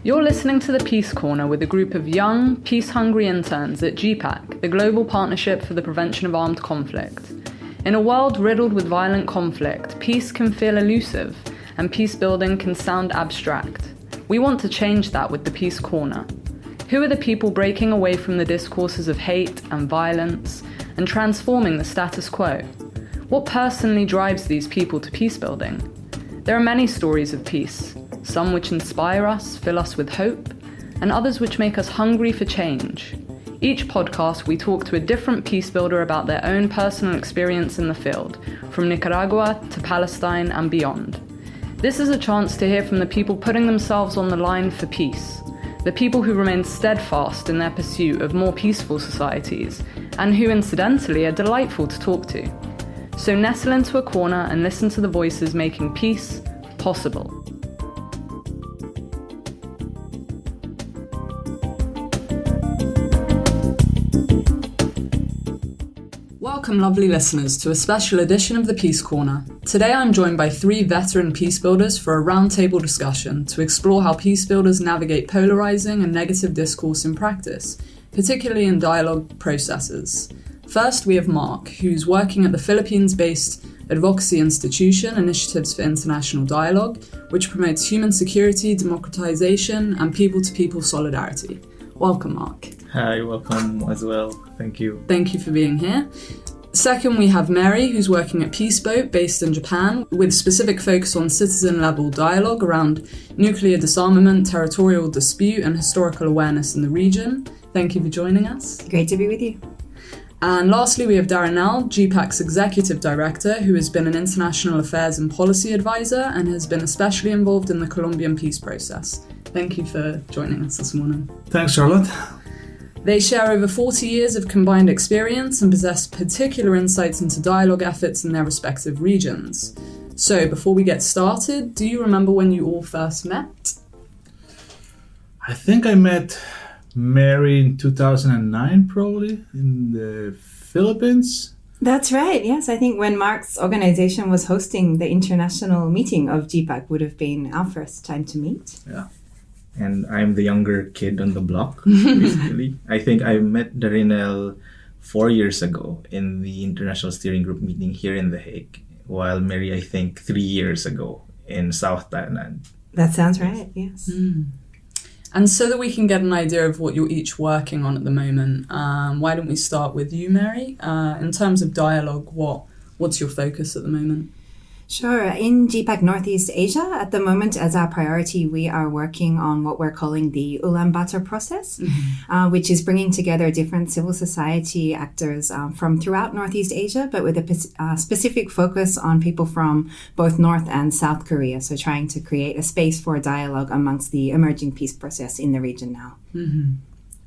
You're listening to the Peace Corner with a group of young, peace-hungry interns at GPPAC, the Global Partnership for the Prevention of Armed Conflict. In a world riddled with violent conflict, peace can feel elusive, and peace building can sound abstract. We want to change that with the Peace Corner. Who are the people breaking away from the discourses of hate and violence and transforming the status quo? What personally drives these people to peace building? There are many stories of peace, some which inspire us, fill us with hope, and others which make us hungry for change. Each podcast, we talk to a different peace builder about their own personal experience in the field, from Nicaragua to Palestine and beyond. This is a chance to hear from the people putting themselves on the line for peace, the people who remain steadfast in their pursuit of more peaceful societies, and who incidentally are delightful to talk to. So nestle into a corner and listen to the voices making peace possible. Welcome, lovely listeners, to a special edition of the Peace Corner. Today I'm joined by three veteran peace builders for a roundtable discussion to explore how peace builders navigate polarising and negative discourse in practice, particularly in dialogue processes. First, we have Marc, who's working at the Philippines-based advocacy institution Initiatives for International Dialogue, which promotes human security, democratization, and people-to-people solidarity. Welcome, Marc. Hi, welcome as well. Thank you. Thank you for being here. Second, we have Meri, who's working at Peaceboat, based in Japan, with specific focus on citizen-level dialogue around nuclear disarmament, territorial dispute, and historical awareness in the region. Thank you for joining us. Great to be with you. And lastly, we have Darynell, GPPAC's Executive Director, who has been an international affairs and policy advisor and has been especially involved in the Colombian peace process. Thank you for joining us this morning. Thanks, Charlotte. They share over 40 years of combined experience and possess particular insights into dialogue efforts in their respective regions. So, before we get started, do you remember when you all first met? I think I met Meri in 2009, probably, in the Philippines. That's right, yes. I think when Marc's organization was hosting the international meeting of GPPAC would have been our first time to meet. Yeah. And I'm the younger kid on the block, basically. I think I met Darynell 4 years ago in the International Steering Group meeting here in The Hague, while Meri, I think, 3 years ago in South Thailand. That sounds right, yes. And so that we can get an idea of what you're each working on at the moment, why don't we start with you, Meri? In terms of dialogue, what's your focus at the moment? Sure. In GPPAC Northeast Asia, at the moment, as our priority, we are working on what we're calling the Ulaanbaatar process, which is bringing together different civil society actors from throughout Northeast Asia, but with a specific focus on people from both North and South Korea. So trying to create a space for dialogue amongst the emerging peace process in the region now.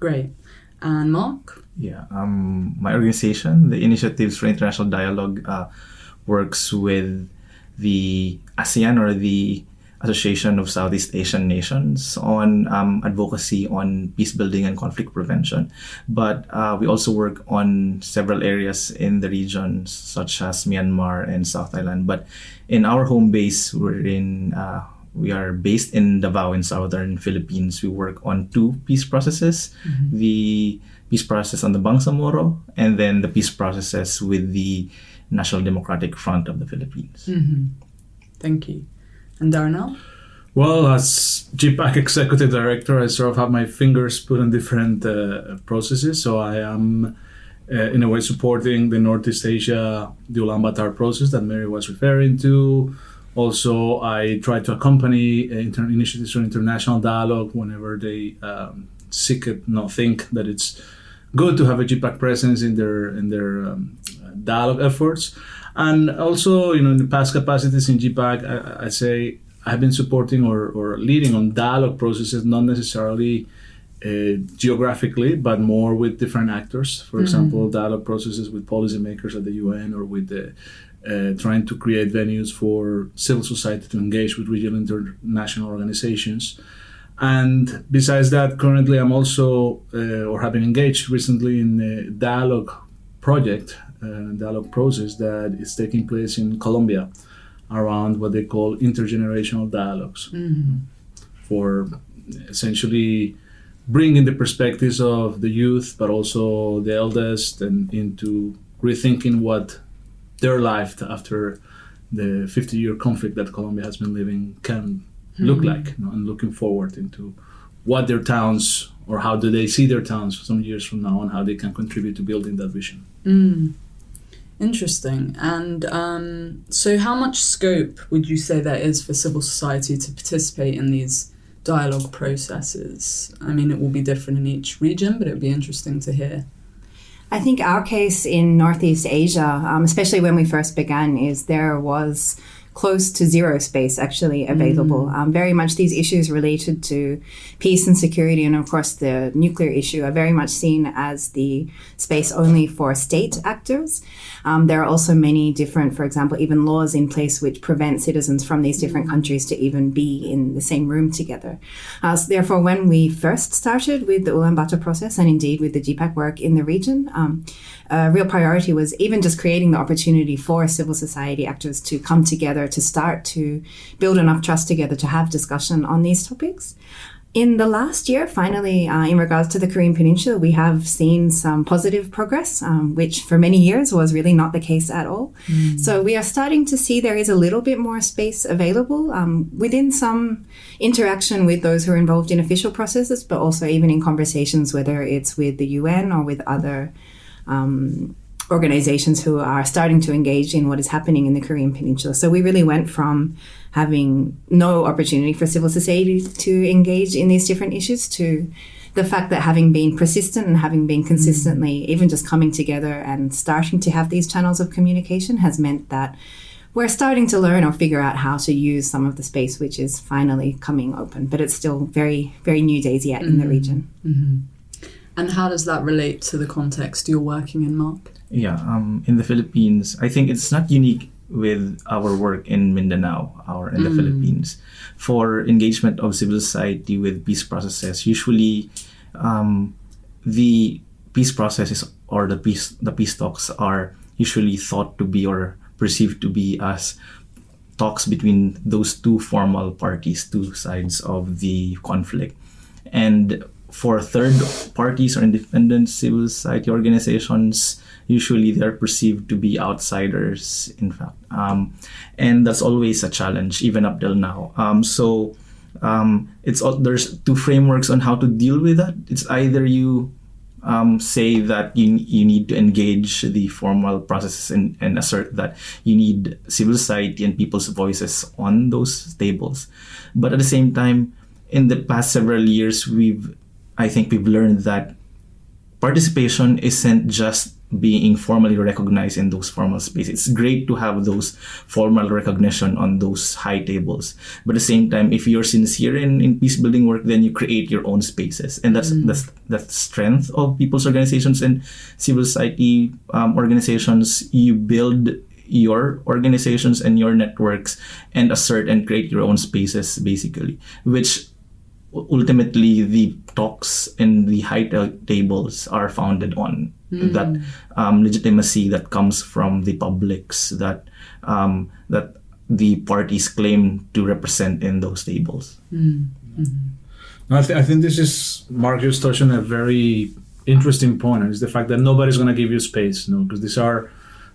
Great. And Marc? Yeah, my organization, the Initiatives for International Dialogue, works with the ASEAN, or the Association of Southeast Asian Nations, on advocacy on peace building and conflict prevention. But we also work on several areas in the region, such as Myanmar and South Thailand. But in our home base, we are based in Davao in southern Philippines. We work on two peace processes, the peace process on the Bangsamoro, and then the peace processes with the National Democratic Front of the Philippines. Thank you. And Darynell? Well, as GPPAC Executive Director, I sort of have my fingers put on different processes. So I am, in a way, supporting the Northeast Asia, the Ulaanbaatar process that Meri was referring to. Also, I try to accompany initiatives for international dialogue whenever they think that it's good to have a GPPAC presence in their dialogue efforts. And also, in the past capacities in GPPAC, I say I have been supporting or leading on dialogue processes, not necessarily geographically, but more with different actors. For example, dialogue processes with policymakers at the UN, or with trying to create venues for civil society to engage with regional international organizations. And besides that, currently I'm also, or have been engaged recently in a dialogue project, dialogue process that is taking place in Colombia around what they call intergenerational dialogues for essentially bringing the perspectives of the youth, but also the eldest, and into rethinking what their life after the 50-year conflict that Colombia has been living can look like, and looking forward into what their towns, or how do they see their towns some years from now, and how they can contribute to building that vision. Interesting. And so how much scope would you say there is for civil society to participate in these dialogue processes? I mean, it will be different in each region, but it would be interesting to hear. I think our case in Northeast Asia, especially when we first began, is there was close to zero space actually available. Very much these issues related to peace and security, and of course the nuclear issue, are very much seen as the space only for state actors. There are also many different, for example, even laws in place which prevent citizens from these different countries to even be in the same room together. So therefore, when we first started with the Ulaanbaatar process, and indeed with the GPPAC work in the region, a real priority was even just creating the opportunity for civil society actors to come together, to start to build enough trust together to have discussion on these topics. In the last year, finally, in regards to the Korean Peninsula, we have seen some positive progress, which for many years was really not the case at all. So we are starting to see there is a little bit more space available within some interaction with those who are involved in official processes, but also even in conversations, whether it's with the UN or with other organizations who are starting to engage in what is happening in the Korean Peninsula. So we really went from having no opportunity for civil society to engage in these different issues to the fact that having been persistent and having been consistently even just coming together and starting to have these channels of communication has meant that we're starting to learn or figure out how to use some of the space which is finally coming open. But it's still very, very new days yet in the region. And how does that relate to the context you're working in, Marc? Yeah, in the Philippines, I think it's not unique with our work in Mindanao or in the Philippines. For engagement of civil society with peace processes, usually the peace processes or the peace talks are usually thought to be or perceived to be as talks between those two formal parties, two sides of the conflict. And for third parties or independent civil society organizations, usually they're perceived to be outsiders, in fact. And that's always a challenge, even up till now. There's two frameworks on how to deal with that. It's either you say that you need to engage the formal processes and assert that you need civil society and people's voices on those tables. But at the same time, in the past several years, I think we've learned that participation isn't just being formally recognized in those formal spaces. It's great to have those formal recognition on those high tables. But at the same time, if you're sincere in peace building work, then you create your own spaces. And that's the strength of people's organizations and civil society organizations. You build your organizations and your networks and assert and create your own spaces, basically, which ultimately the talks and the high tables are founded on. That legitimacy that comes from the publics that the parties claim to represent in those tables. I think this is, Marc, just touched on a very interesting point, and it's the fact that nobody's going to give you space, because these are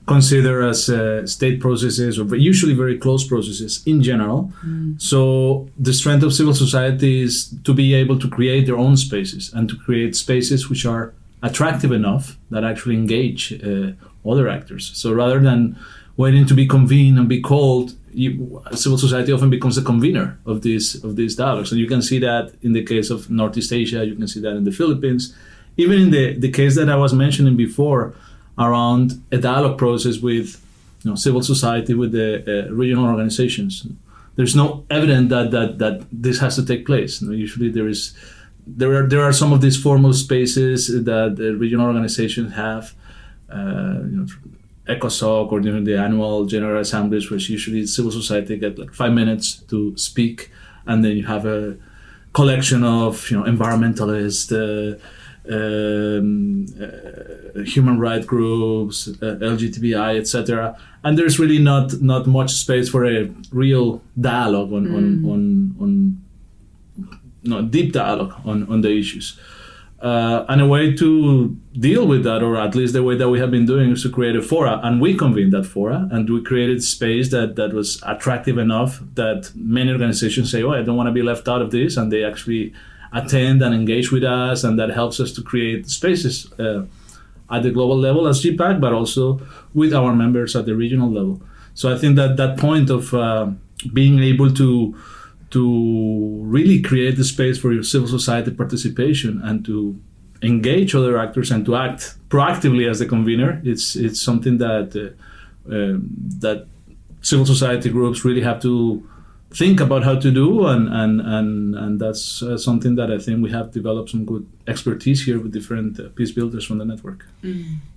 considered as state processes, or usually very close processes in general. So the strength of civil society is to be able to create their own spaces and to create spaces which are attractive enough that actually engage other actors. So rather than waiting to be convened and be called, civil society often becomes the convener of these dialogues. And you can see that in the case of Northeast Asia, you can see that in the Philippines, even in the case that I was mentioning before around a dialogue process with civil society, with the regional organizations. There's no evidence that this has to take place. Usually there are some of these formal spaces that the regional organizations have, ECOSOC or during the annual general assemblies, which usually civil society get like 5 minutes to speak, and then you have a collection of environmentalists, human rights groups, LGBTI, etc. And there's really not much space for a real dialogue on deep dialogue on the issues. And a way to deal with that, or at least the way that we have been doing, is to create a fora, and we convened that fora, and we created space that was attractive enough that many organizations say, oh, I don't want to be left out of this, and they actually attend and engage with us, and that helps us to create spaces at the global level as GPPAC, but also with our members at the regional level. So I think that point of being able to really create the space for your civil society participation and to engage other actors and to act proactively as the convener, it's something that that civil society groups really have to think about how to do, and that's something that I think we have developed some good expertise here with different peace builders from the network.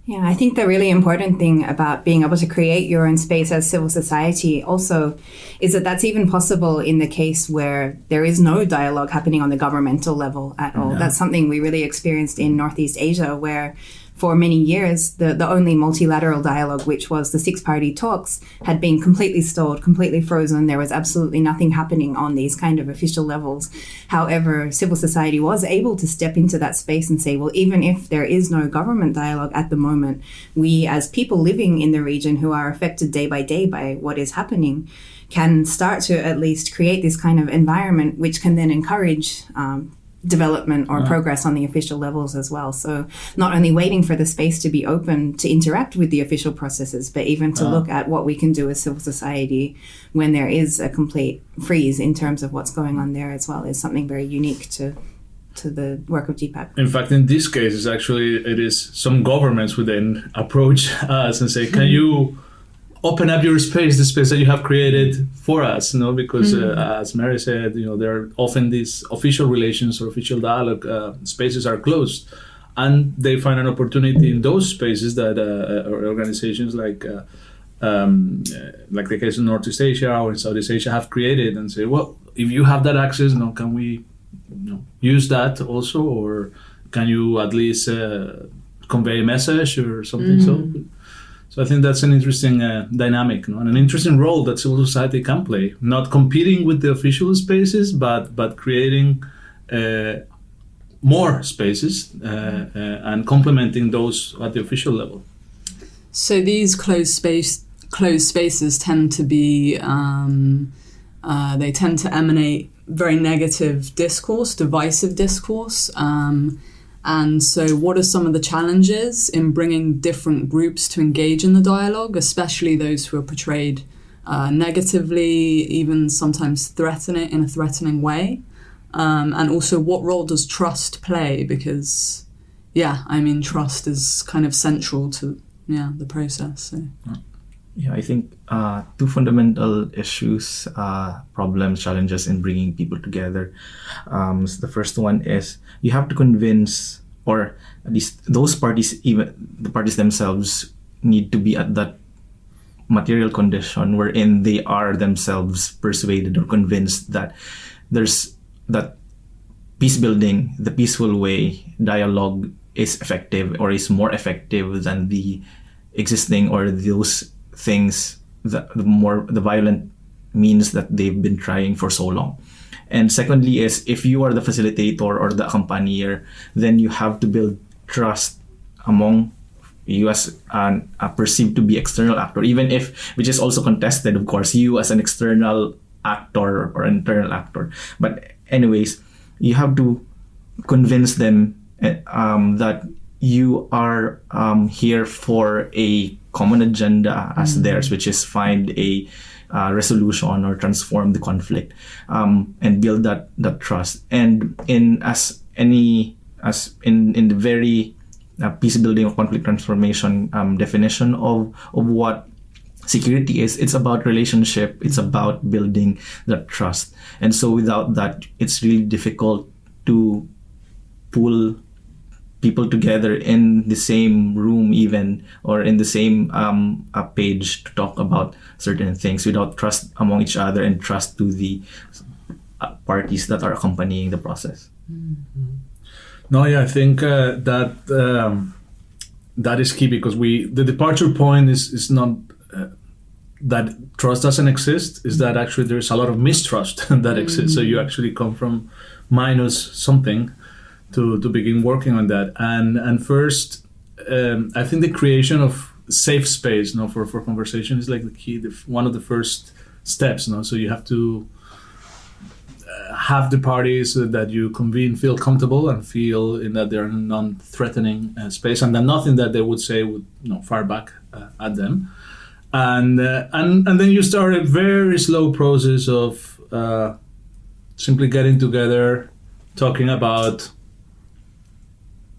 Yeah, I think the really important thing about being able to create your own space as civil society also is that that's even possible in the case where there is no dialogue happening on the governmental level at all. That's something we really experienced in Northeast Asia, where for many years, the only multilateral dialogue, which was the six-party talks, had been completely stalled, completely frozen. There was absolutely nothing happening on these kind of official levels. However, civil society was able to step into that space and say, well, even if there is no government dialogue at the moment, we as people living in the region who are affected day by what is happening can start to at least create this kind of environment which can then encourage development or progress on the official levels as well. So not only waiting for the space to be open to interact with the official processes, but even to look at what we can do as civil society when there is a complete freeze in terms of what's going on there as well, is something very unique to the work of GPPAC. In fact, in this case, it is some governments would then approach us and say, can you open up your space, the space that you have created for us, because as Meri said, there are often these official relations or official dialogue spaces are closed, and they find an opportunity in those spaces that organizations like the case in Northeast Asia or in Southeast Asia have created, and say, well, if you have that access, can we use that also, or can you at least convey a message or something? So I think that's an interesting dynamic, and an interesting role that civil society can play, not competing with the official spaces, but creating more spaces and complementing those at the official level. So these closed spaces tend to be, they tend to emanate very negative discourse, divisive discourse. And so what are some of the challenges in bringing different groups to engage in the dialogue, especially those who are portrayed negatively, even sometimes in a threatening way? And also, what role does trust play? Because, trust is kind of central to the process. So. Yeah, I think two fundamental issues, problems, challenges in bringing people together. So the first one is you have to convince, or at least those parties, even the parties themselves, need to be at that material condition wherein they are themselves persuaded or convinced that there's that peace building, the peaceful way, dialogue is effective or is more effective than the existing or those things, the violent means that they've been trying for so long. And secondly is, if you are the facilitator or the accompanier, then you have to build trust among you as a perceived to be external actor, even if, which is also contested, of course, you as an external actor or internal actor. But anyways, you have to convince them that you are here for a common agenda as theirs, which is find a resolution or transform the conflict, and build that trust. And in the very peace building or conflict transformation definition of what security is, it's about relationship, it's about building that trust. And so without that, it's really difficult to pull people together in the same room even, or in the same page to talk about certain things without trust among each other and trust to the parties that are accompanying the process. No, yeah, I think that is key, because the departure point is not that trust doesn't exist, is that actually there's a lot of mistrust that exists. So you actually come from minus something to begin working on that. And first, I think the creation of safe space, for conversation is like the key, one of the first steps. So you have to have the parties that you convene feel comfortable and feel in that they're in a non-threatening space, and that nothing that they would say would fire back at them. And then you start a very slow process of simply getting together, talking about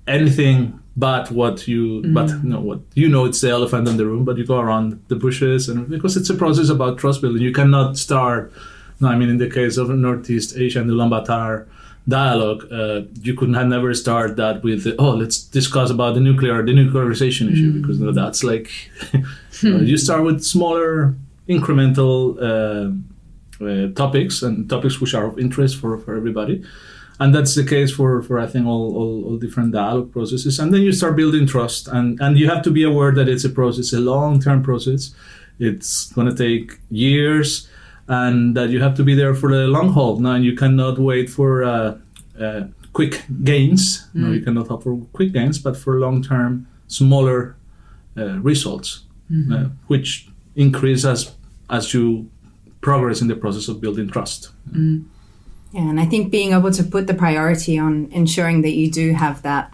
anything but what it's the elephant in the room, but you go around the bushes, and because it's a process about trust building, you cannot start. In the case of Northeast Asia and the Ulaanbaatar dialogue, you could never start that with, let's discuss about the denuclearization issue, because that's like, you start with smaller incremental topics, and topics which are of interest for everybody. And that's the case for I think all different dialogue processes. And then you start building trust, and you have to be aware that it's a process, a long-term process. It's going to take years, and that you have to be there for the long haul. Now, you cannot wait for quick gains. No, you cannot hope for quick gains, but for long-term, smaller results, which increase as you progress in the process of building trust. Yeah, and I think being able to put the priority on ensuring that you do have that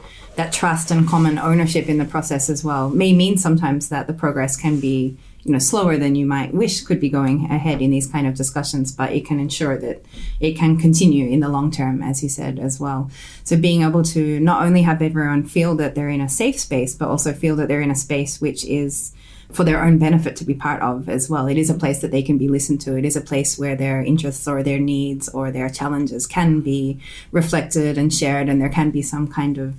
trust and common ownership in the process as well may mean sometimes that the progress can be slower than you might wish could be going ahead in these kind of discussions, but it can ensure that it can continue in the long term, as you said, as well. So being able to not only have everyone feel that they're in a safe space, but also feel that they're in a space which is for their own benefit to be part of as well. It is a place that they can be listened to. It is a place where their interests or their needs or their challenges can be reflected and shared, and there can be some kind of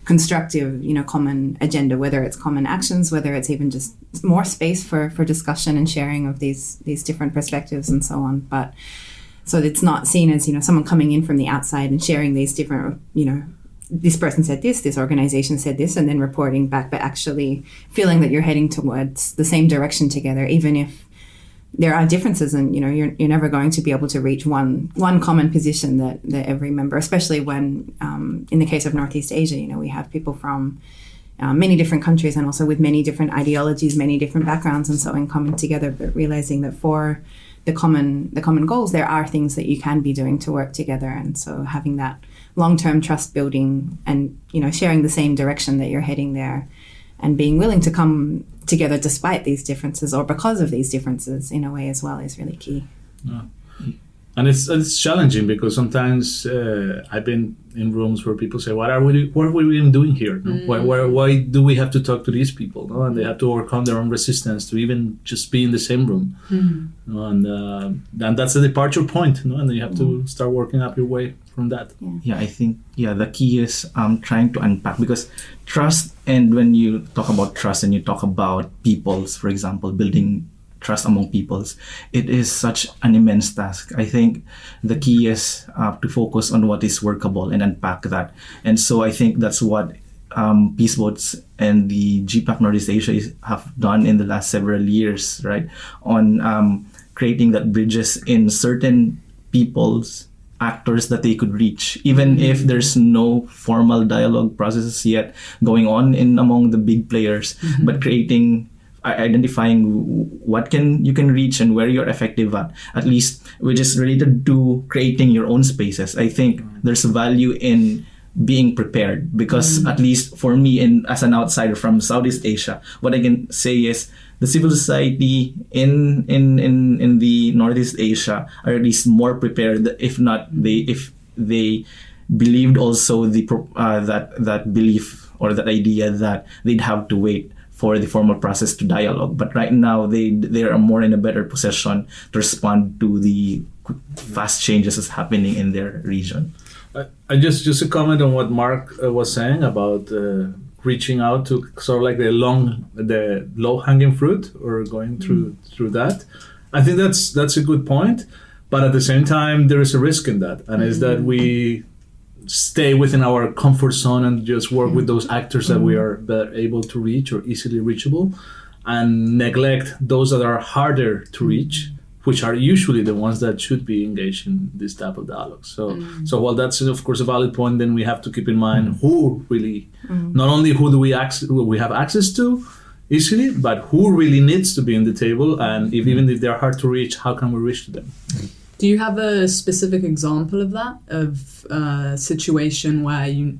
constructive, common agenda, whether it's common actions, whether it's even just more space for discussion and sharing of these different perspectives and so on. But so it's not seen as, someone coming in from the outside and sharing these different, this person said this organization said this, and then reporting back, but actually feeling that you're heading towards the same direction together, even if there are differences, and you're never going to be able to reach one common position that every member, especially when in the case of Northeast Asia, we have people from many different countries and also with many different ideologies, many different backgrounds, and so on coming together, but realizing that for the common goals, there are things that you can be doing to work together. And so having that long-term trust building and sharing the same direction that you're heading there, and being willing to come together despite these differences or because of these differences in a way as well is really key. Yeah. And it's challenging because sometimes I've been in rooms where people say, what are we even doing here? No? Why do we have to talk to these people? No? And they have to overcome their own resistance to even just be in the same room. No? And that's the departure point. No? And then you have to start working up your way from that. Yeah, I think the key is trying to unpack, because trust, and when you talk about trust and you talk about peoples, for example, building trust among peoples, it is such an immense task. I think the key is to focus on what is workable and unpack that. And so I think that's what Peace Votes and the GPPAC Northeast Asia have done in the last several years, right? On creating that bridges in certain peoples, actors that they could reach, even if there's no formal dialogue processes yet going on in among the big players, but identifying what you can reach and where you're effective at least, which is related to creating your own spaces. I think there's value in being prepared, because at least for me, as an outsider from Southeast Asia, what I can say is the civil society in the Northeast Asia are at least more prepared, if they believed also that belief or that idea that they'd have to wait for the formal process to dialogue. But right now, they are more in a better position to respond to the fast changes that's happening in their region. I just a comment on what Marc was saying about reaching out to sort of like the low-hanging fruit, or going through that. I think that's a good point, but at the same time, there is a risk in that, and is that we stay within our comfort zone and just work with those actors that we are better able to reach or easily reachable, and neglect those that are harder to reach, which are usually the ones that should be engaged in this type of dialogue. So while that's of course a valid point, then we have to keep in mind who really, not only who do we have access to easily, but who really needs to be in the table, and even if they're hard to reach, how can we reach them? Do you have a specific example of that, of a situation where you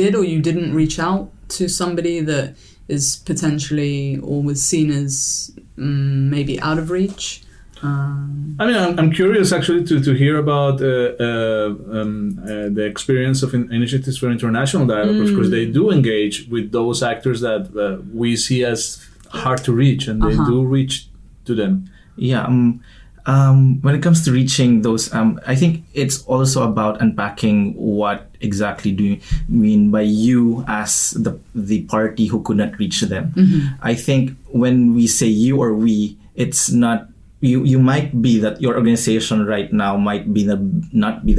did or you didn't reach out to somebody that is potentially or was seen as maybe out of reach? I mean, I'm curious actually to hear about the experience of initiatives for international dialogue, because they do engage with those actors that we see as hard to reach, and they do reach to them. Yeah. When it comes to reaching those, I think it's also about unpacking what exactly do you mean by you as the party who could not reach them. I think when we say you or we, it's not you might be that your organization right now might be not be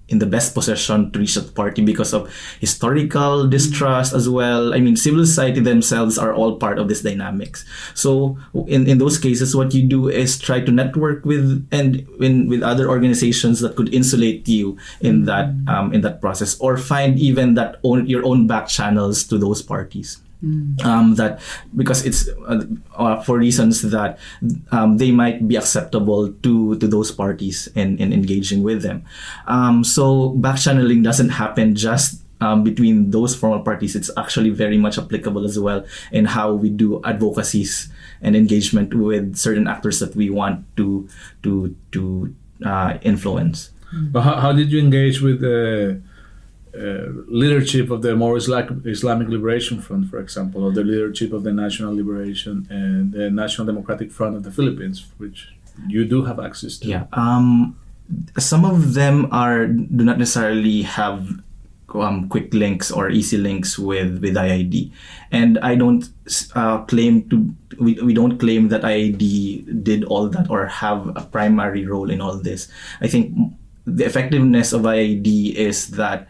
in the best position to reach that party because of historical distrust as well. I mean, civil society themselves are all part of this dynamics. So in those cases, what you do is try to network with other organizations that could insulate you in that process, or find even your own back channels to those parties. That because it's for reasons that they might be acceptable to those parties in engaging with them. So back channeling doesn't happen just between those formal parties. It's actually very much applicable as well in how we do advocacies and engagement with certain actors that we want to influence. But how did you engage with the leadership of the more Islamic Liberation Front, for example, or the leadership of the National Liberation and the National Democratic Front of the Philippines, which you do have access to? Yeah. Some of them do not necessarily have quick links or easy links with IID, and I don't we don't claim that IID did all that or have a primary role in all this. I think the effectiveness of IID is that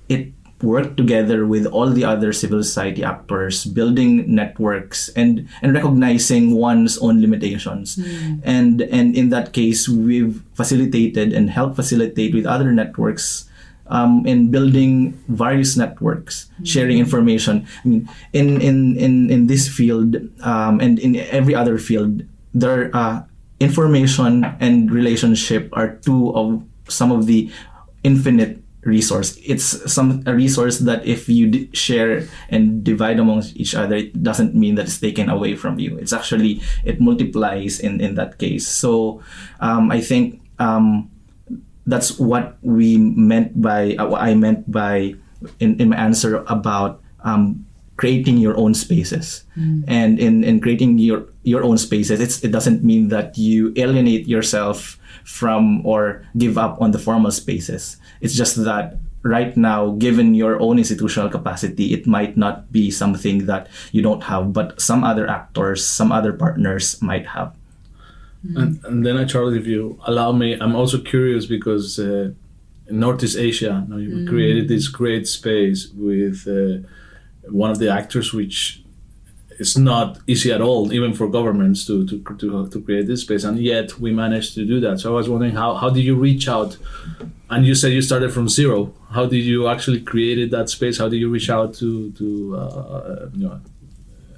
it worked together with all the other civil society actors, building networks and recognizing one's own limitations. And in that case, we've facilitated and helped facilitate with other networks in building various networks, sharing information. I mean, in this field and in every other field, information and relationship are two of some of the infinite resource. It's a resource that if you share and divide amongst each other, it doesn't mean that it's taken away from you. It's actually, it multiplies in that case. So I think that's what I meant by in my answer about creating your own spaces. And in creating your own spaces, it doesn't mean that you alienate yourself from or give up on the formal spaces. It's just that right now, given your own institutional capacity, it might not be something that you don't have, but some other actors, some other partners might have. And then, Charlie, if you allow me, I'm also curious because in Northeast Asia, you created this great space with one of the actors, which is not easy at all, even for governments to create this space, and yet we managed to do that. So I was wondering, how did you reach out? And you said you started from zero. How did you actually create that space? How did you reach out to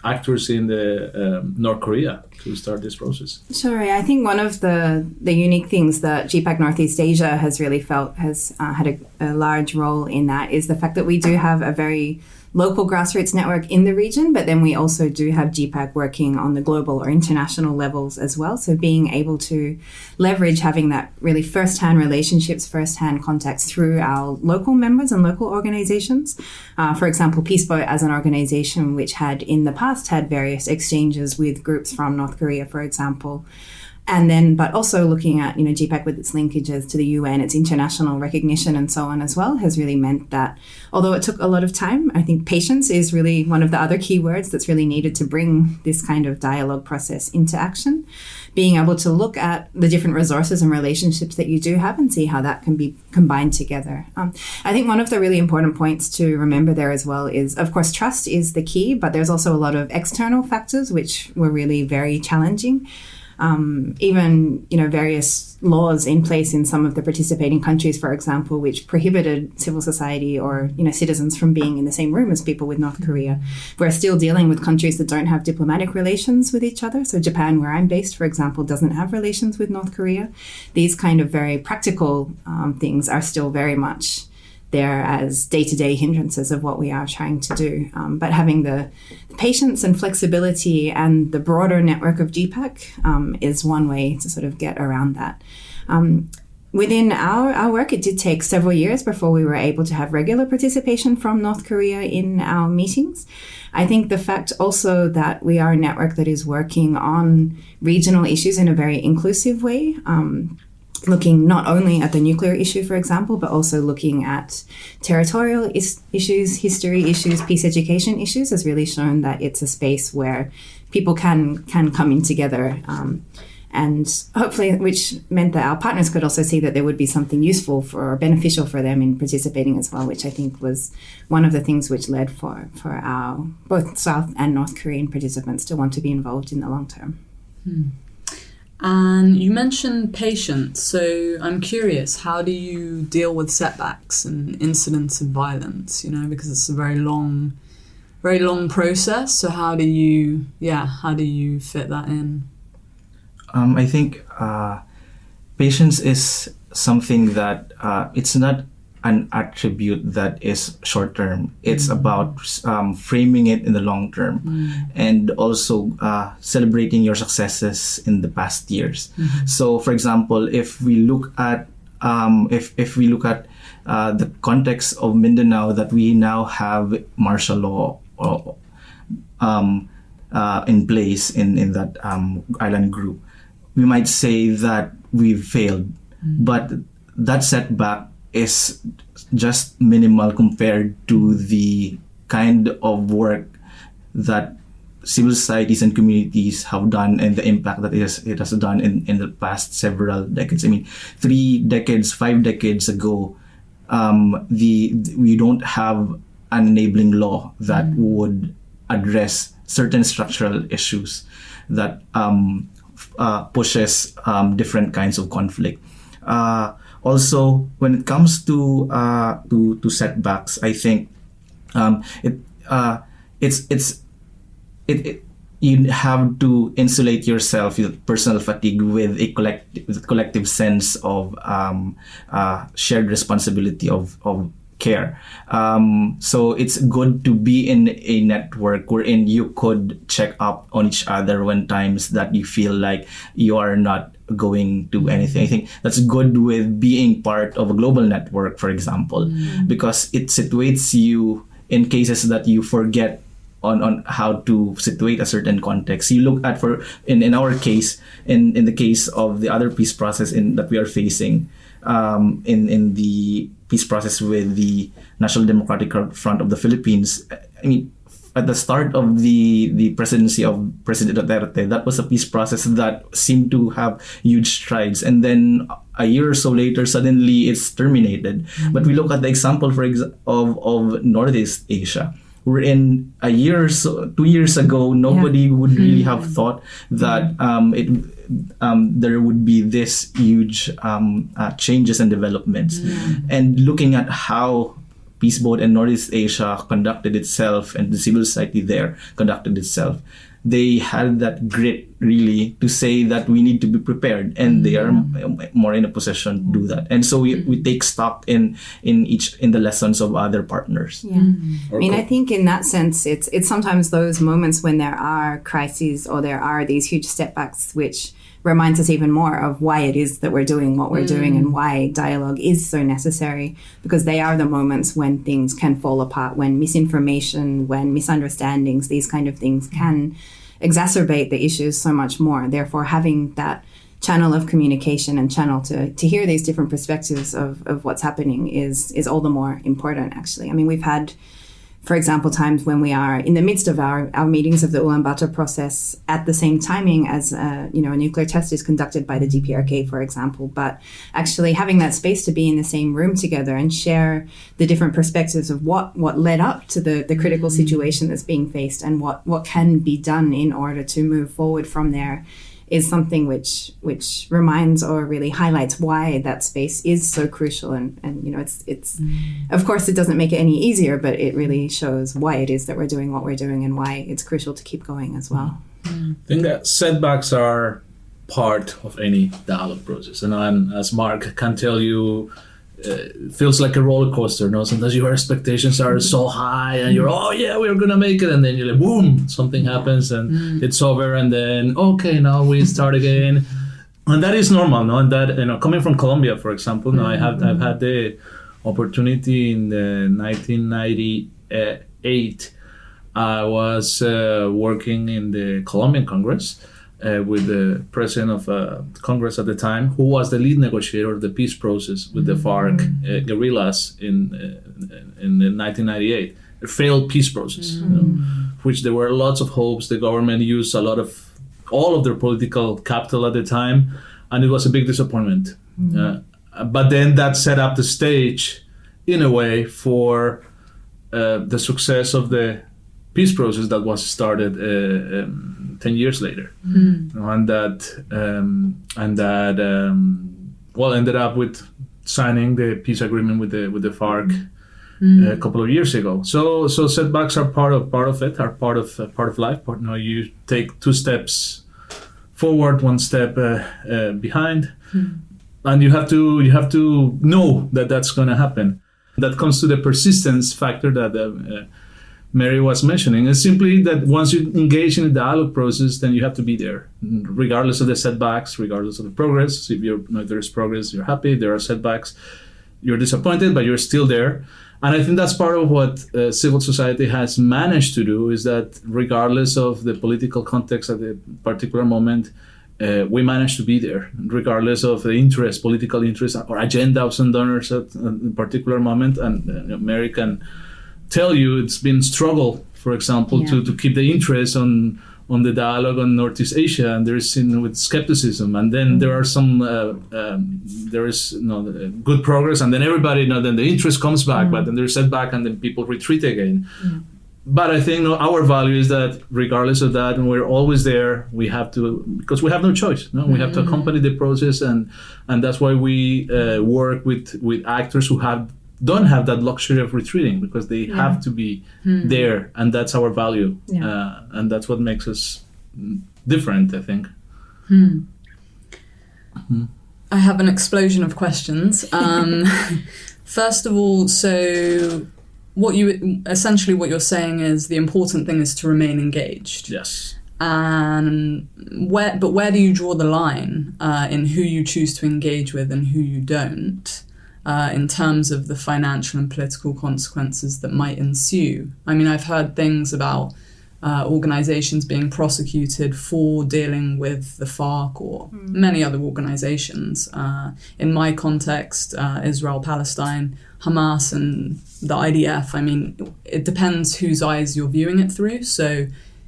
actors in the North Korea to start this process? Sure. I think one of the unique things that GPPAC Northeast Asia has really felt has had a large role in that is the fact that we do have a very local grassroots network in the region, but then we also do have GPPAC working on the global or international levels as well. So being able to leverage having that really first-hand relationships, first-hand contacts through our local members and local organizations. For example, Peaceboat as an organization which had in the past had various exchanges with groups from North Korea, for example. And then, but also looking at, GPAC with its linkages to the UN, its international recognition and so on as well, has really meant that although it took a lot of time, I think patience is really one of the other key words that's really needed to bring this kind of dialogue process into action. Being able to look at the different resources and relationships that you do have and see how that can be combined together. I think one of the really important points to remember there as well is, of course, trust is the key, but there's also a lot of external factors which were really very challenging. Even, various laws in place in some of the participating countries, for example, which prohibited civil society or, citizens from being in the same room as people with North Korea. We're still dealing with countries that don't have diplomatic relations with each other. So Japan, where I'm based, for example, doesn't have relations with North Korea. These kind of very practical things are still very much there as day-to-day hindrances of what we are trying to do. But having the patience and flexibility and the broader network of GPPAC is one way to sort of get around that. Within our work, it did take several years before we were able to have regular participation from North Korea in our meetings. I think the fact also that we are a network that is working on regional issues in a very inclusive way, looking not only at the nuclear issue, for example, but also looking at territorial issues, history issues, peace education issues, has really shown that it's a space where people can come in together. And hopefully, which meant that our partners could also see that there would be something useful or beneficial for them in participating as well, which I think was one of the things which led for our both South and North Korean participants to want to be involved in the long term. And you mentioned patience, so I'm curious, how do you deal with setbacks and incidents of violence, because it's a very long process, so how do you fit that in? I think patience is something that it's not an attribute that is short term. It's about framing it in the long term, and also celebrating your successes in the past years. So, for example, if we look at the context of Mindanao, that we now have martial law in place in that island group, we might say that we've failed, but that setback is just minimal compared to the kind of work that civil societies and communities have done and the impact that it has done in the past several decades. I mean, 3 decades, 5 decades ago, we don't have an enabling law that would address certain structural issues that pushes different kinds of conflict. Also, when it comes to setbacks, I think you have to insulate yourself with personal fatigue with a collective sense of shared responsibility of care. So it's good to be in a network wherein you could check up on each other when times that you feel like you are not going to anything. I think that's good with being part of a global network, for example, because it situates you in cases that you forget on how to situate a certain context. You look at, in our case, in the case of the other peace process that we are facing, in the peace process with the National Democratic Front of the Philippines. I mean, at the start of the presidency of President Duterte, that was a peace process that seemed to have huge strides. And then a year or so later, suddenly it's terminated. But we look at the example, of Northeast Asia, wherein a year or so, 2 years ago, nobody would really have thought that there would be this huge changes and developments. And looking at how Peaceboat and Northeast Asia conducted itself and the civil society there conducted itself, they had that grit really to say that we need to be prepared, and they are more in a position to do that. And so we take stock in the lessons of other partners. I mean, I think in that sense, it's sometimes those moments when there are crises or there are these huge setbacks which reminds us even more of why it is that we're doing what we're doing and why dialogue is so necessary, because they are the moments when things can fall apart, when misinformation, when misunderstandings, these kind of things can exacerbate the issues so much more. Therefore, having that channel of communication and channel to hear these different perspectives of what's happening is all the more important, actually. I mean, we've had, for example, times when we are in the midst of our meetings of the Ulaanbaatar process at the same timing as a nuclear test is conducted by the GPPAC, for example. But actually having that space to be in the same room together and share the different perspectives of what led up to the critical situation that's being faced and what can be done in order to move forward from there is something which reminds or really highlights why that space is so crucial. And it's of course it doesn't make it any easier, but it really shows why it is that we're doing what we're doing and why it's crucial to keep going as well. I think that setbacks are part of any dialogue process. And as Marc can tell you, it feels like a roller coaster. No, sometimes your expectations are so high and you're, oh yeah, we're gonna make it, and then you're like, boom, something happens and it's over, and then okay, now we start again, and that is normal. No, and that coming from Colombia, for example, no, I've had the opportunity in 1998. I was working in the Colombian Congress. With the president of Congress at the time, who was the lead negotiator of the peace process with the FARC guerrillas in 1998, a failed peace process, which there were lots of hopes. The government used all of their political capital at the time, and it was a big disappointment. But then that set up the stage, in a way, for the success of the peace process that was started 10 years later, and that ended up with signing the peace agreement with the FARC a couple of years ago. So setbacks are part of it, are part of life. But you take 2 steps forward, 1 step behind, and you have to know that that's going to happen. That comes to the persistence factor that Meri was mentioning. It's simply that once you engage in a dialogue process, then you have to be there, regardless of the setbacks, regardless of the progress. If there's progress, you're happy. There are setbacks, you're disappointed, but you're still there. And I think that's part of what civil society has managed to do, is that regardless of the political context at the particular moment, we managed to be there, regardless of the political interest or agenda of some donors at a particular moment. And Meri can tell you it's been struggle, for example, to keep the interest on the dialogue on Northeast Asia, and there's with skepticism, and then there are some there is good progress, and then everybody then the interest comes back, but then there's setback, and then people retreat again. But I think our value is that regardless of that, and we're always there, we have to, because we have no choice. We have to accompany the process, and that's why we work with actors who don't have that luxury of retreating, because they have to be there, and that's our value, and that's what makes us different, I think. I have an explosion of questions. First of all, so what you're saying is the important thing is to remain engaged. Yes. And where do you draw the line in who you choose to engage with and who you don't? In terms of the financial and political consequences that might ensue. I mean, I've heard things about organizations being prosecuted for dealing with the FARC or many other organizations. In my context, Israel, Palestine, Hamas, and the IDF. I mean, it depends whose eyes you're viewing it through. So,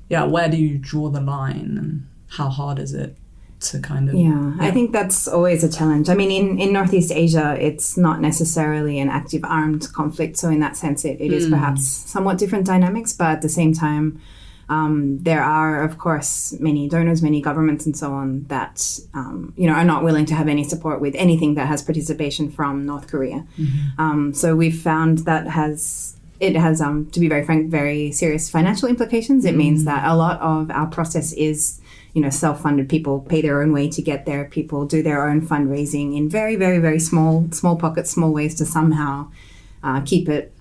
where do you draw the line, and how hard is it to kind of... I think that's always a challenge. I mean, in Northeast Asia, it's not necessarily an active armed conflict. So in that sense, it is perhaps somewhat different dynamics. But at the same time, there are, of course, many donors, many governments and so on that, are not willing to have any support with anything that has participation from North Korea. So we've found that it has, to be very frank, very serious financial implications. It means that a lot of our process is self-funded. People pay their own way to get there. People do their own fundraising in very, very, very small pockets, small ways to somehow keep it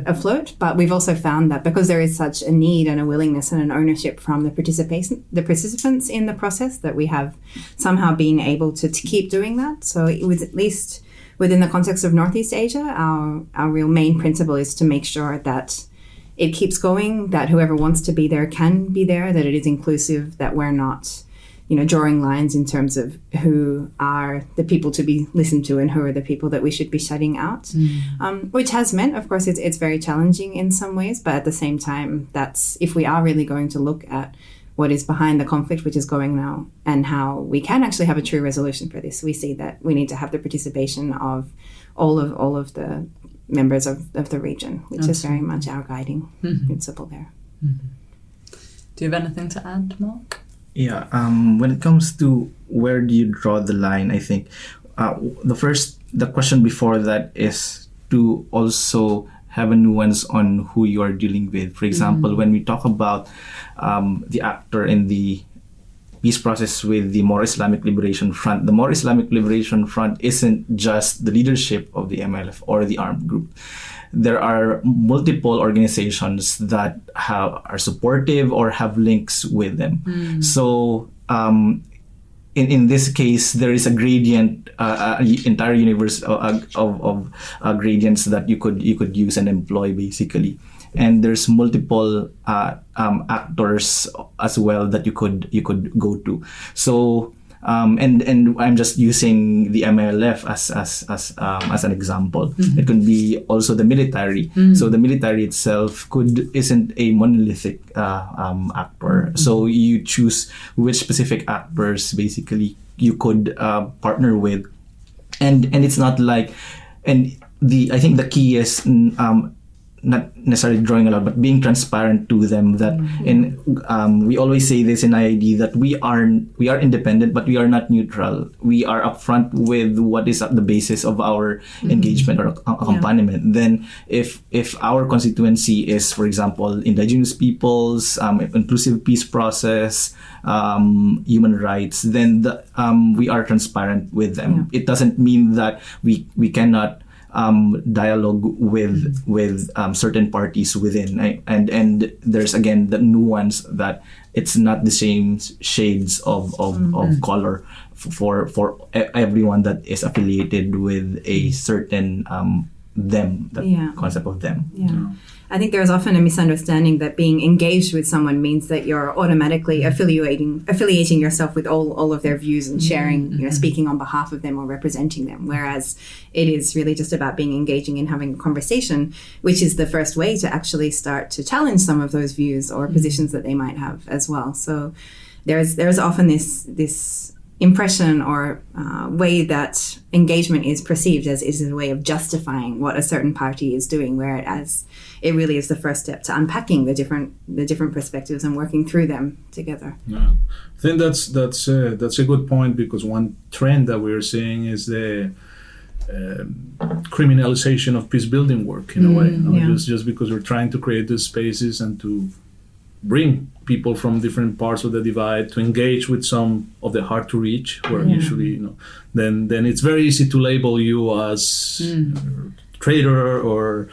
afloat. But we've also found that because there is such a need and a willingness and an ownership from the participants in the process, that we have somehow been able to keep doing that. So it was, at least within the context of Northeast Asia, our real main principle is to make sure that it keeps going, that whoever wants to be there can be there, that it is inclusive, that we're not drawing lines in terms of who are the people to be listened to and who are the people that we should be shutting out, which has meant, of course, it's very challenging in some ways, but at the same time, that's if we are really going to look at what is behind the conflict which is going now and how we can actually have a true resolution for this, we see that we need to have the participation of all of the members of the region, which is very much our guiding principle there. Do you have anything to add, Marc? Yeah, when it comes to where do you draw the line, I think the question before that is to also have a nuance on who you are dealing with. For example, when we talk about the actor in the peace process with the More Islamic Liberation Front, the More Islamic Liberation Front isn't just the leadership of the MLF or the armed group. There are multiple organizations that are supportive or have links with them. So in this case, there is a gradient, entire universe of gradients that you could use and employ basically. And there's multiple actors as well that you could go to. So and I'm just using the MLF as an example. It could be also the military. So the military itself isn't a monolithic actor. So you choose which specific actors basically you could partner with, and it's not like, and I think the key is not necessarily drawing a lot, but being transparent to them. That we always say this in IID that we are independent, but we are not neutral. We are upfront with what is at the basis of our engagement or accompaniment. Then, if our constituency is, for example, indigenous peoples, inclusive peace process, human rights, then we are transparent with them. It doesn't mean that we cannot dialogue with certain parties within, and there's again the nuance that it's not the same shades of color for everyone that is affiliated with a certain concept of them. I think there's often a misunderstanding that being engaged with someone means that you're automatically affiliating yourself with all of their views and sharing, speaking on behalf of them or representing them. Whereas it is really just about being engaging and having a conversation, which is the first way to actually start to challenge some of those views or positions that they might have as well. So there's often this impression or way that engagement is perceived as is a way of justifying what a certain party is doing, whereas it really is the first step to unpacking the different perspectives and working through them together. Yeah, I think that's a good point, because one trend that we're seeing is the criminalization of peace building work in a way. Just because we're trying to create these spaces and to bring people from different parts of the divide to engage with some of the hard to reach, where usually then it's very easy to label you as traitor or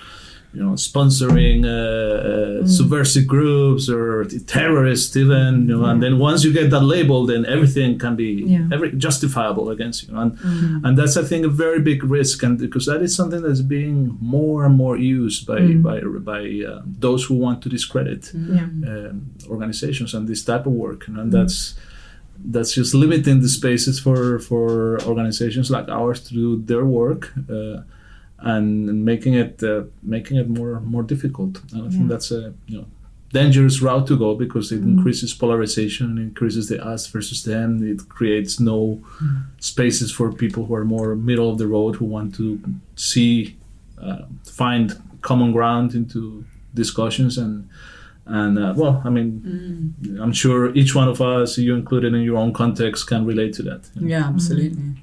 sponsoring subversive groups or terrorists even, and then once you get that label, then everything can be justifiable against you, and that's, I think, a very big risk, and because that is something that's being more and more used by those who want to discredit organizations and this type of work, and that's just limiting the spaces for organizations like ours to do their work. And making it more difficult. And I think that's a dangerous route to go, because it increases polarization, increases the us versus them. It creates no spaces for people who are more middle of the road, who want to find common ground into discussions and I'm sure each one of us, you included in your own context, can relate to that. Yeah, absolutely.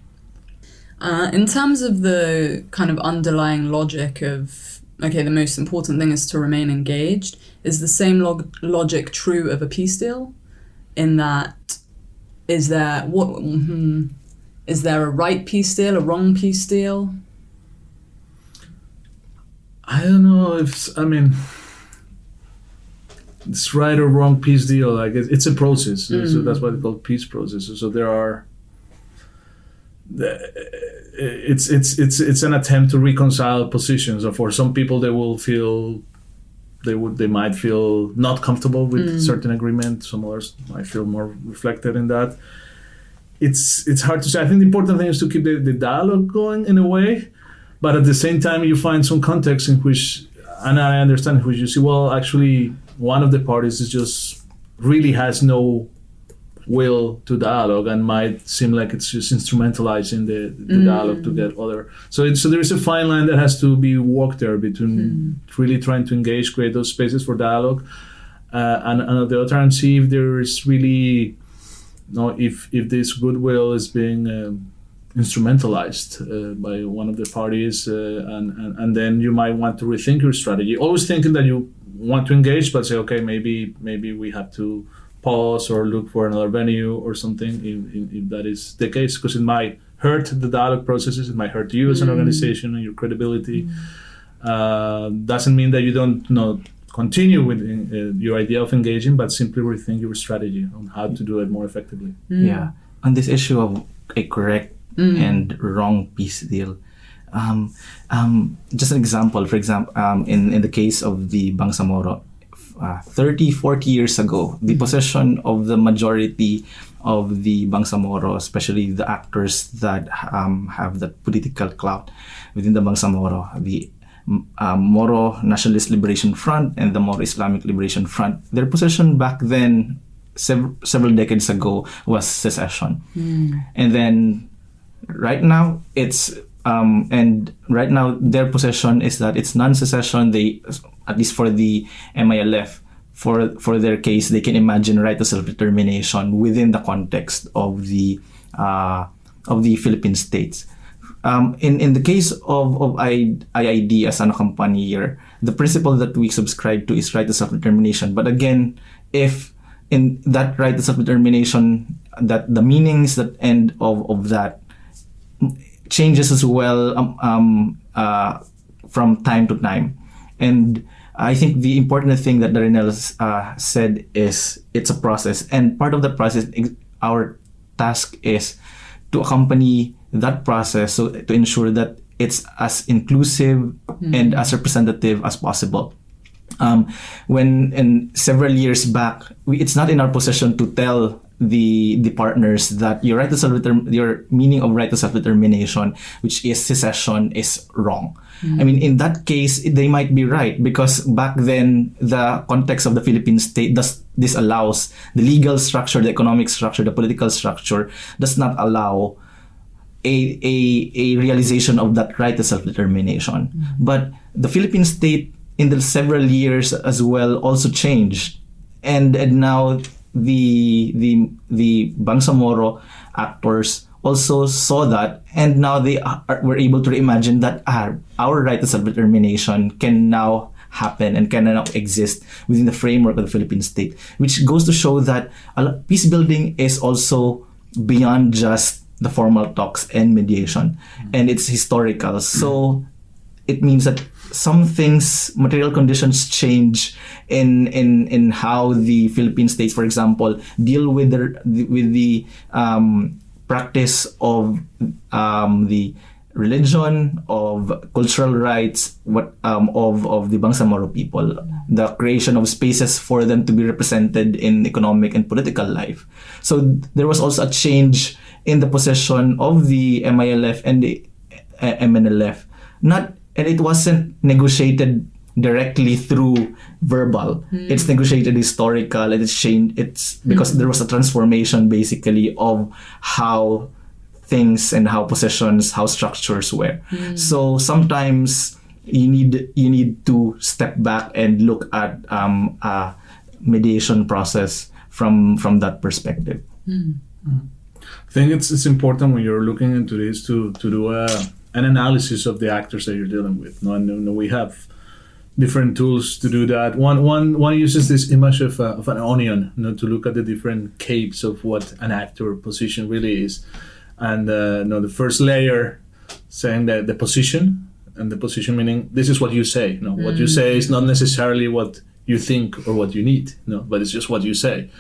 In terms of the kind of underlying logic of, the most important thing is to remain engaged, is the same logic true of a peace deal? In that, is there a right peace deal, a wrong peace deal? I don't know it's right or wrong peace deal. Like it's a process, so that's why they call it peace process. So there are. It's an attempt to reconcile positions. Or for some people, they will feel they might feel not comfortable with certain agreement. Some others might feel more reflected in that. It's hard to say. I think the important thing is to keep the dialogue going in a way, but at the same time you find some context in which, and I understand, in which you see, well, actually one of the parties is just really has no will to dialogue and might seem like it's just instrumentalizing the dialogue to get other. So there is a fine line that has to be walked there between really trying to engage, create those spaces for dialogue, and on the other hand, see if there is really, if this goodwill is being instrumentalized by one of the parties, and then you might want to rethink your strategy. Always thinking that you want to engage, but say, okay, maybe we have to pause or look for another venue or something if that is the case, because it might hurt the dialogue processes, it might hurt you as an organization and your credibility. Doesn't mean that you don't continue with your idea of engaging, but simply rethink your strategy on how to do it more effectively. Yeah, on this issue of a correct and wrong peace deal, just an example, for example, in the case of the Bangsamoro, 30, 40 years ago, the possession of the majority of the Bangsamoro, especially the actors that have that political clout within the Bangsamoro, the Moro Nationalist Liberation Front and the Moro Islamic Liberation Front, their possession back then, several decades ago, was secession. And then right now, it's right now their possession is that it's non-secession. They, at least for the MILF, for their case, they can imagine right to self-determination within the context of the Philippine states. In the case of IID as an accompanier, the principle that we subscribe to is right to self-determination. But again, if in that right to self-determination, that the meanings that end of that changes as well from time to time. And I think the important thing that Darynell said is it's a process. And part of the process, our task is to accompany that process, so to ensure that it's as inclusive and as representative as possible. When in several years back, it's not in our possession to tell the partners that your meaning of right to self-determination, which is secession, is wrong. I mean, in that case, they might be right, because back then the context of the Philippine state disallows the legal structure, the economic structure, the political structure does not allow a realization of that right to self-determination. But the Philippine state in the several years as well also changed, and now the Bangsamoro actors also saw that, and now they were able to reimagine that our right to self-determination can now happen and can now exist within the framework of the Philippine state, which goes to show that peace building is also beyond just the formal talks and mediation, and it's historical. So it means that some things, material conditions change in how the Philippine states, for example, deal with the practice of the religion, of cultural rights, of the Bangsamoro people, the creation of spaces for them to be represented in economic and political life. So there was also a change in the possession of the MILF and the MNLF. And it wasn't negotiated directly through verbal. It's negotiated historical, and it's changed. It's because there was a transformation basically of how things and how possessions, how structures were. So sometimes you need to step back and look at a mediation process from that perspective. I think it's important when you're looking into this to do an analysis of the actors that you're dealing with. And we have different tools to do that. One uses this image of an onion, to look at the different capes of what an actor position really is. And the first layer saying that the position, and the position meaning this is what you say. What you say is not necessarily what you think or what you need, but it's just what you say.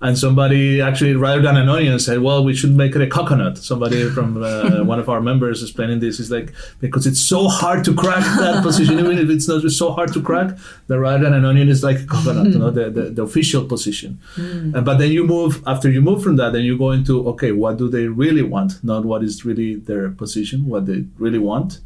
And somebody actually, rather than an onion, said, well, we should make it a coconut. Somebody from one of our members explaining this is like, because it's so hard to crack that position, even if it's not so hard to crack, that rather than an onion is like a coconut, the official position. But then after you move from that, then you go into, okay, what do they really want? Not what is really their position, what they really want.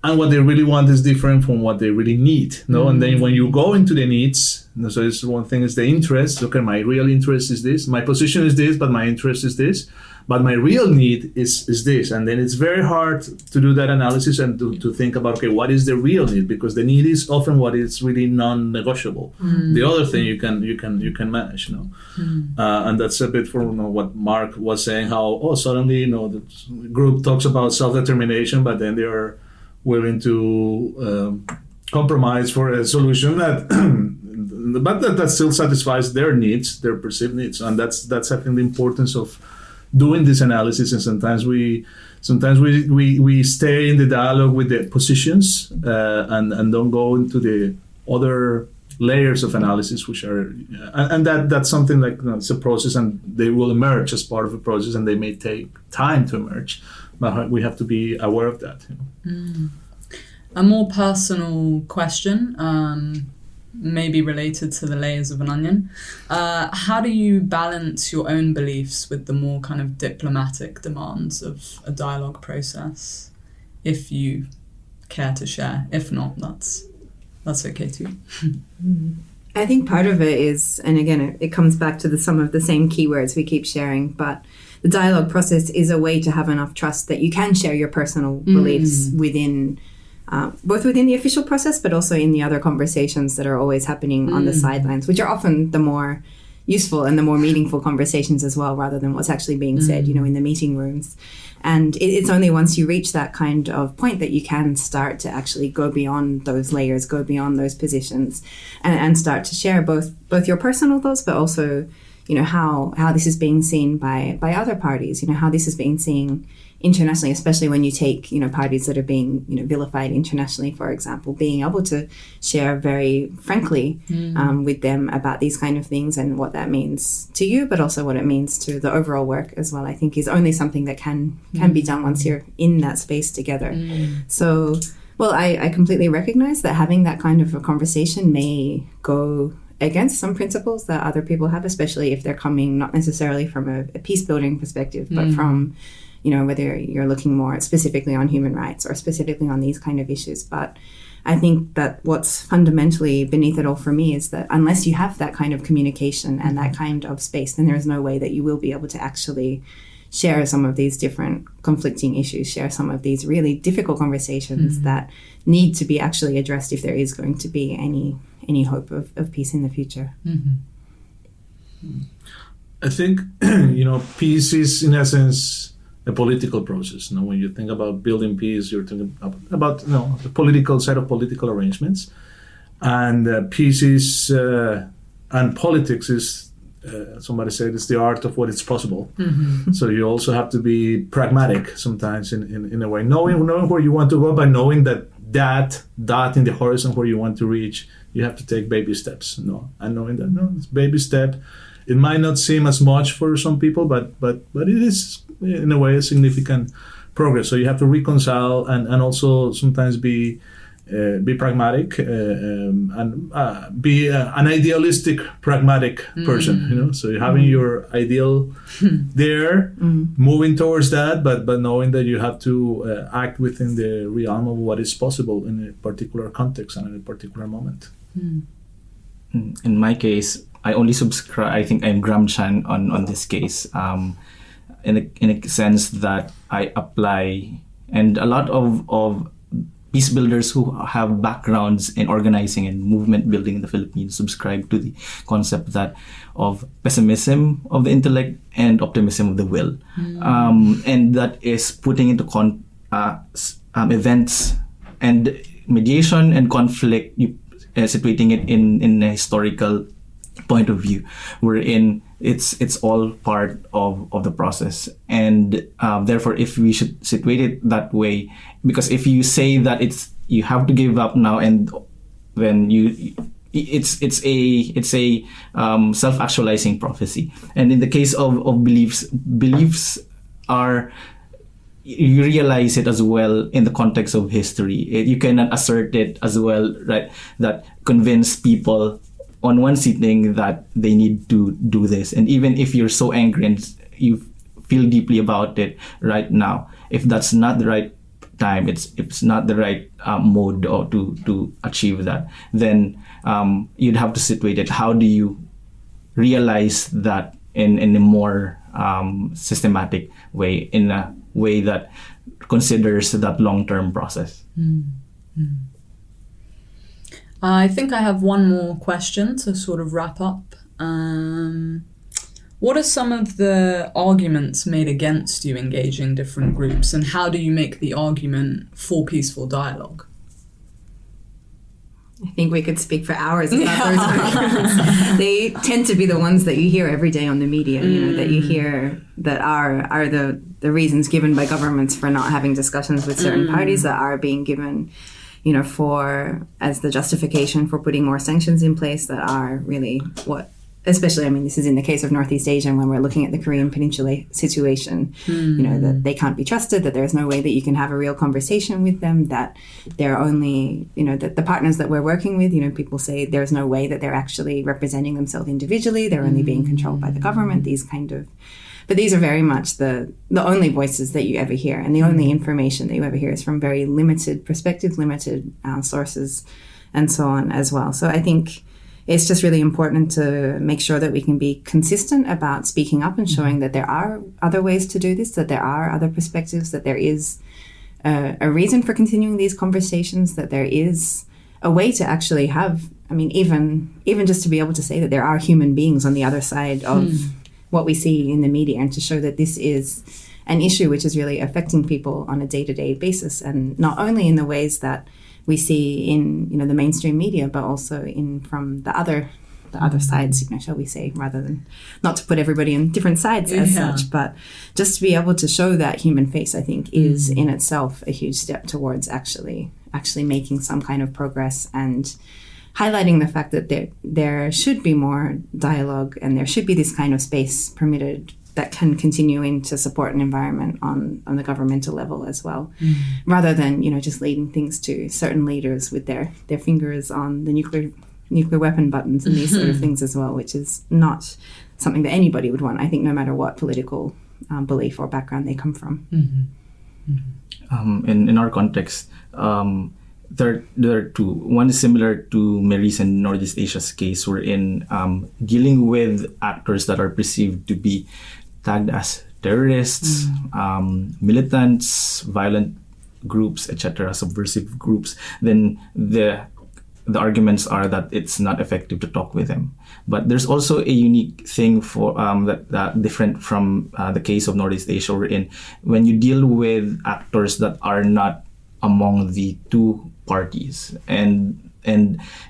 And what they really want is different from what they really need. No, and then when you go into the needs, so it's one thing is the interest. Okay, my real interest is this. My position is this, but my interest is this. But my real need is this. And then it's very hard to do that analysis and to think about, okay, what is the real need? Because the need is often what is really non-negotiable. The other thing you can manage. And that's a bit from what Marc was saying. How suddenly the group talks about self-determination, but then they are willing to compromise for a solution that still satisfies their needs, their perceived needs, and that's I think the importance of doing this analysis. And sometimes we stay in the dialogue with the positions and don't go into the other layers of analysis, which are and that's something like it's a process, and they will emerge as part of a process, and they may take time to emerge. But we have to be aware of that. A more personal question, maybe related to the layers of an onion. How do you balance your own beliefs with the more kind of diplomatic demands of a dialogue process? If you care to share. If not, that's okay too. I think part of it is, and again, it comes back to some of the same keywords we keep sharing, but the dialogue process is a way to have enough trust that you can share your personal beliefs within, both within the official process, but also in the other conversations that are always happening on the sidelines, which are often the more useful and the more meaningful conversations as well, rather than what's actually being said, in the meeting rooms. And it's only once you reach that kind of point that you can start to actually go beyond those layers, go beyond those positions, and start to share both your personal thoughts, but also how this is being seen by other parties, how this is being seen internationally, especially when you take, parties that are being, vilified internationally, for example, being able to share very frankly with them about these kind of things and what that means to you, but also what it means to the overall work as well, I think is only something that can be done once you're in that space together. So, well, I completely recognize that having that kind of a conversation may go against some principles that other people have, especially if they're coming not necessarily from a peace building perspective, but from, whether you're looking more specifically on human rights or specifically on these kind of issues. But I think that what's fundamentally beneath it all for me is that unless you have that kind of communication and that kind of space, then there is no way that you will be able to actually share some of these different conflicting issues, share some of these really difficult conversations that need to be actually addressed if there is going to be any hope of peace in the future. I think, peace is in essence a political process. When you think about building peace, you're thinking about the political side of political arrangements. And peace is, and politics is, somebody said it's the art of what is possible. So you also have to be pragmatic sometimes in a way, knowing where you want to go, by knowing that dot in the horizon where you want to reach, you have to take baby steps. And knowing that it's baby step. It might not seem as much for some people, but it is in a way a significant progress. So you have to reconcile and also sometimes be pragmatic and be an idealistic, pragmatic person. So you're having your ideal there, moving towards that, but knowing that you have to act within the realm of what is possible in a particular context and in a particular moment. In my case, I only subscribe. I think I'm Gramscian on this case, in a sense that I apply, and a lot of peace builders who have backgrounds in organizing and movement building in the Philippines subscribe to the concept of pessimism of the intellect and optimism of the will, and that is putting into events and mediation and conflict, situating it in a historical point of view, wherein it's all part of the process, and therefore if we should situate it that way, because if you say that you have to give up now and then it's a self-actualizing prophecy. And in the case of beliefs are, you realize it as well in the context of history. You cannot assert it as well, right? That convince people on one sitting that they need to do this. And even if you're so angry and you feel deeply about it right now, if that's not the right time, it's not the right mode or to achieve that, then you'd have to situate it. How do you realize that in a more systematic way, in a way that considers that long-term process? I think I have one more question to sort of wrap up. What are some of the arguments made against you engaging different groups, and how do you make the argument for peaceful dialogue? I think we could speak for hours about those arguments. They tend to be the ones that you hear every day on the media, that you hear that are the reasons given by governments for not having discussions with certain parties, that are being given, for as the justification for putting more sanctions in place, that are really what, especially, this is in the case of Northeast Asia, and when we're looking at the Korean Peninsula situation, that they can't be trusted, that there's no way that you can have a real conversation with them, that they're only, that the partners that we're working with, people say there's no way that they're actually representing themselves individually, they're only being controlled by the government, but these are very much the only voices that you ever hear, and the only information that you ever hear is from very limited perspectives, limited sources, and so on as well. So I think it's just really important to make sure that we can be consistent about speaking up and showing that there are other ways to do this, that there are other perspectives, that there is a reason for continuing these conversations, that there is a way to actually have, even just to be able to say that there are human beings on the other side of what we see in the media, and to show that this is an issue which is really affecting people on a day-to-day basis, and not only in the ways that we see in the mainstream media, but also from the other sides, shall we say, rather than, not to put everybody in different sides as such, but just to be able to show that human face, I think, is in itself a huge step towards actually making some kind of progress, and highlighting the fact that there should be more dialogue, and there should be this kind of space permitted that can continue in to support an environment on the governmental level as well, rather than just leading things to certain leaders with their fingers on the nuclear weapon buttons and these sort of things as well, which is not something that anybody would want, I think, no matter what political belief or background they come from. In our context, there are two. One is similar to Meri's and Northeast Asia's case, wherein dealing with actors that are perceived to be tagged as terrorists, militants, violent groups, etc., subversive groups, then the arguments are that it's not effective to talk with them. But there's also a unique thing for that different from the case of Northeast Asia, wherein when you deal with actors that are not among the two parties, and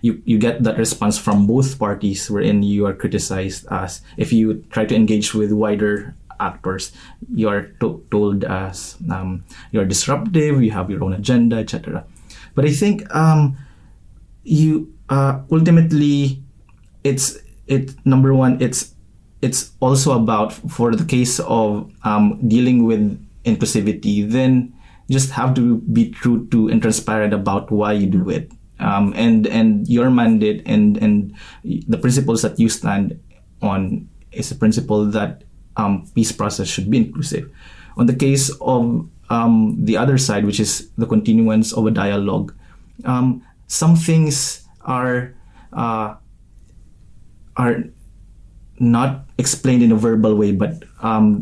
you get that response from both parties, wherein you are criticized as, if you try to engage with wider actors, you are told as you're disruptive, you have your own agenda, etc. But I think you ultimately, it's number one, it's also about, for the case of dealing with inclusivity, then you just have to be true to and transparent about why you do it. And your mandate and the principles that you stand on is a principle that peace process should be inclusive. On the case of the other side, which is the continuance of a dialogue, some things are not explained in a verbal way, but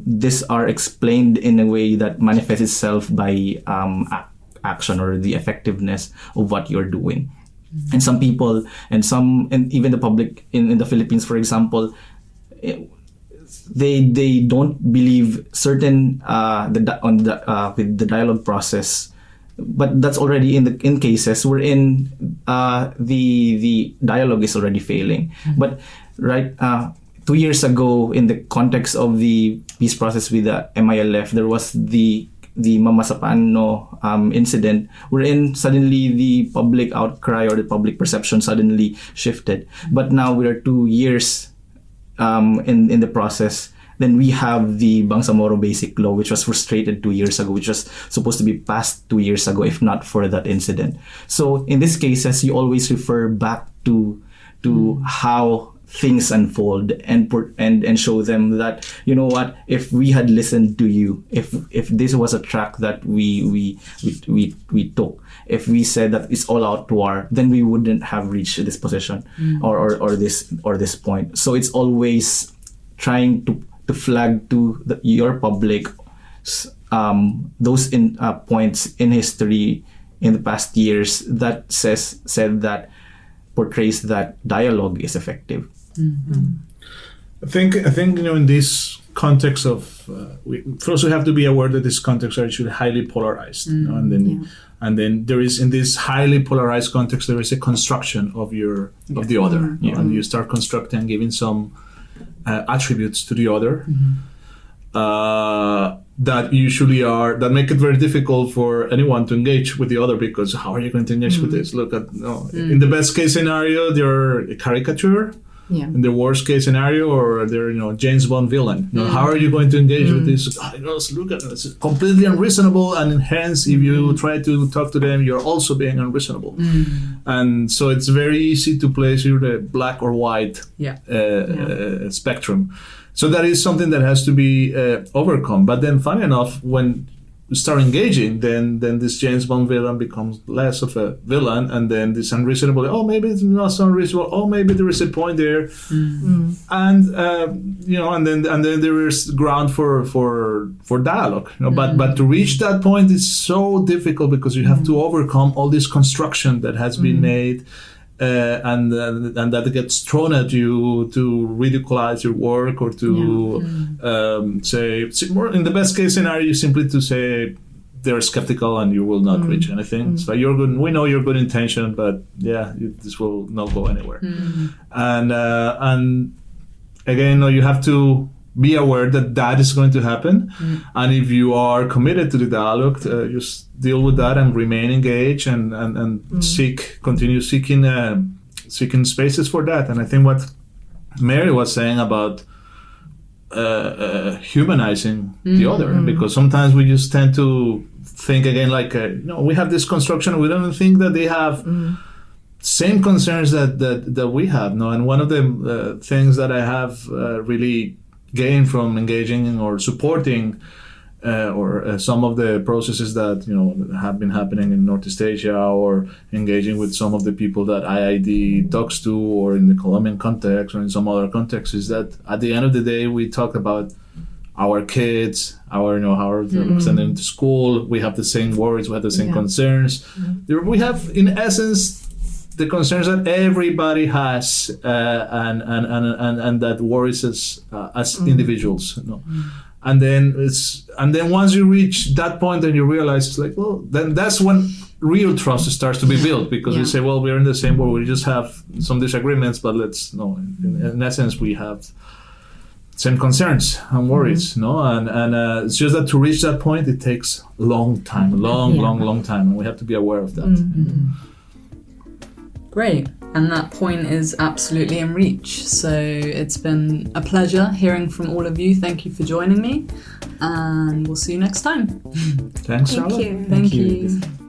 these are explained in a way that manifests itself by action, or the effectiveness of what you're doing. And some people and even the public in the Philippines, for example, they don't believe certain with the dialogue process, but that's already in cases wherein the dialogue is already failing. But 2 years ago, in the context of the peace process with the MILF, there was the the Mamasapano incident, wherein suddenly the public outcry or the public perception suddenly shifted. But now we are 2 years in the process. Then we have the Bangsamoro Basic Law, which was frustrated 2 years ago, which was supposed to be passed 2 years ago, if not for that incident. So in these cases, you always refer back to how things unfold and show them that, you know what, if we had listened to you, if this was a track that we took, if we said that it's all out war, then we wouldn't have reached this position or this point. So it's always trying to flag to your public those points in history in the past years that said that portrays that dialogue is effective. I think in this context of first we have to be aware that this context are actually highly polarized, and then there is, in this highly polarized context, there is a construction of the other, and you start constructing, giving some attributes to the other that usually that make it very difficult for anyone to engage with the other, because how are you going to engage with this? Look at in the best case scenario, they're a caricature. Yeah. In the worst case scenario, or they're James Bond villain. How are you going to engage with this? Look at it. It's completely unreasonable, and hence, if you try to talk to them, you're also being unreasonable. And so it's very easy to place the black or white spectrum. So that is something that has to be overcome. But then, funny enough, when you start engaging, then this James Bond villain becomes less of a villain, and then this unreasonable, maybe it's not so unreasonable, maybe there is a point there, and then there is ground for dialogue. But to reach that point is so difficult, because you have to overcome all this construction that has been made. And that gets thrown at you to ridiculize your work, or to say, more in the best case scenario, simply to say they're skeptical and you will not reach anything. So you're good. We know your good intention, but this will not go anywhere. And again, you have to be aware that is going to happen, and if you are committed to the dialogue, just deal with that and remain engaged, and continue seeking spaces for that. And I think what Meri was saying about humanizing the other, because sometimes we just tend to think again we have this construction, we don't think that they have same concerns that we have. And one of the things that I have really gain from engaging or supporting some of the processes that have been happening in Northeast Asia, or engaging with some of the people that IID talks to, or in the Colombian context or in some other contexts, is that at the end of the day we talk about our kids, how are sending them to school. We have the same worries, we have the same concerns. We have, in essence, the concerns that everybody has, and that worries us as individuals. And then once you reach that point, and you realize it's then that's when real trust starts to be built, because you say, we're in the same boat. We just have some disagreements, but in essence, we have same concerns and worries. And it's just that to reach that point, it takes a long time, long time, and we have to be aware of that. Great. And that point is absolutely in reach. So it's been a pleasure hearing from all of you. Thank you for joining me, and we'll see you next time. Thanks, Charlotte. Thank you. Thank you.